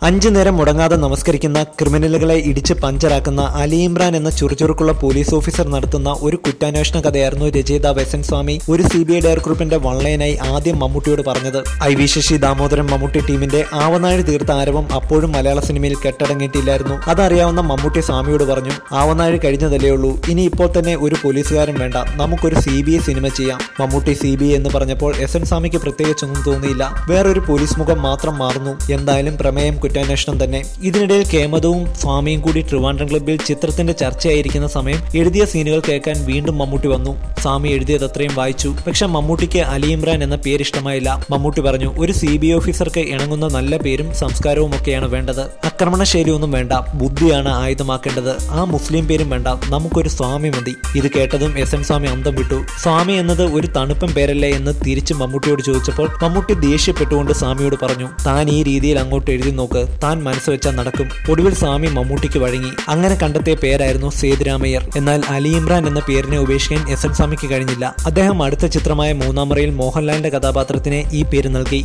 5 നേരം മുടങ്ങാതെ നമസ്കരിക്കുന്ന ക്രിമിനലുകളെ ഇടിച്ച് പഞ്ചറാക്കുന്ന അലി ഇമ്രാൻ എന്ന ചുറുചുറുക്കുള്ള പോലീസ് ഓഫീസർ നടത്തുന്ന ഒരു കുറ്റാന്വേഷണ കഥയായിരുന്നു രചയിതാവ് എസ് എൻ സ്വാമി ഒരു CBI ഡയറക്ടറിന്റെ വൺലൈനായി ആദ്യം മമ്മൂട്ടിയോട് പറഞ്ഞത്. IV ശശി ദാമോദരൻ മമ്മൂട്ടി ടീമിന്റെ ആവനാഴി തീർത്ത ആരവം അപ്പോഴും മലയാള സിനിമയിൽ കെട്ടടങ്ങിയിട്ടില്ലായിരുന്നു. അതറിയാവുന്ന മമ്മൂട്ടി സ്വാമിയോട് പറഞ്ഞു, ആവനാഴി കഴിഞ്ഞതല്ലേ ഉള്ളൂ, ഇനി ഇപ്പോൾ തന്നെ ഒരു പോലീസുകാരൻ വേണ്ട, നമുക്കൊരു CBI സിനിമ ചെയ്യാം. മമ്മൂട്ടി CBI എന്ന് പറഞ്ഞപ്പോൾ എസ് എൻ സ്വാമിക്ക് പ്രത്യേകിച്ചൊന്നും തോന്നിയില്ല. വേറൊരു പോലീസ് മുഖം മാത്രം മാറുന്നു. എന്തായാലും പ്രമേയം കുറ്റാന്വേഷണം തന്നെ. ഇതിനിടയിൽ കേമതവും സ്വാമിയും കൂടി ട്രിവാൻഡ്രം ക്ലബ്ബിൽ ചിത്രത്തിന്റെ ചർച്ചയായിരിക്കുന്ന സമയം എഴുതിയ സീനുകൾ കേൾക്കാൻ വീണ്ടും മമ്മൂട്ടി വന്നു. സ്വാമി എഴുതിയത് അത്രയും വായിച്ചു. പക്ഷെ മമ്മൂട്ടിക്ക് അലി ഇമ്രാൻ എന്ന പേര് ഇഷ്ടമായില്ല. മമ്മൂട്ടി പറഞ്ഞു, ഒരു CBI ഓഫീസർക്ക് ഇണങ്ങുന്ന നല്ല പേരും സംസ്കാരവും ഒക്കെയാണ് വേണ്ടത്. ആക്രമണശൈലിയൊന്നും വേണ്ട, ബുദ്ധിയാണ് ആയുധമാക്കേണ്ടത്. ആ മുസ്ലിം പേരും വേണ്ട, നമുക്കൊരു സ്വാമി മതി. ഇത് കേട്ടതും എസ് എൻ സ്വാമി അന്തം വിട്ടു. സ്വാമി എന്നത് ഒരു തണുപ്പൻ പേരല്ലേ എന്ന് തിരിച്ച് മമ്മൂട്ടിയോട് ചോദിച്ചപ്പോൾ മമ്മൂട്ടി ദേഷ്യപ്പെട്ടുകൊണ്ട് സ്വാമിയോട് പറഞ്ഞു, താൻ ഈ രീതിയിൽ അങ്ങോട്ട് എഴുതി നോക്ക്, താൻ മനസ്സ് വെച്ചാൽ നടക്കും. ഒടുവിൽ സ്വാമി മമ്മൂട്ടിക്ക് വഴങ്ങി. അങ്ങനെ കണ്ടെത്തിയ പേരായിരുന്നു സേതുരാമയ്യർ. എന്നാൽ അലി ഇമ്രാൻ എന്ന പേരിനെ ഉപേക്ഷിക്കാൻ എസ് എൻ സ്വാമിക്ക് കഴിഞ്ഞില്ല. അദ്ദേഹം അടുത്ത ചിത്രമായ മൂന്നാം മുറയിൽ മോഹൻലാലിന്റെ കഥാപാത്രത്തിന് ഈ പേര് നൽകി.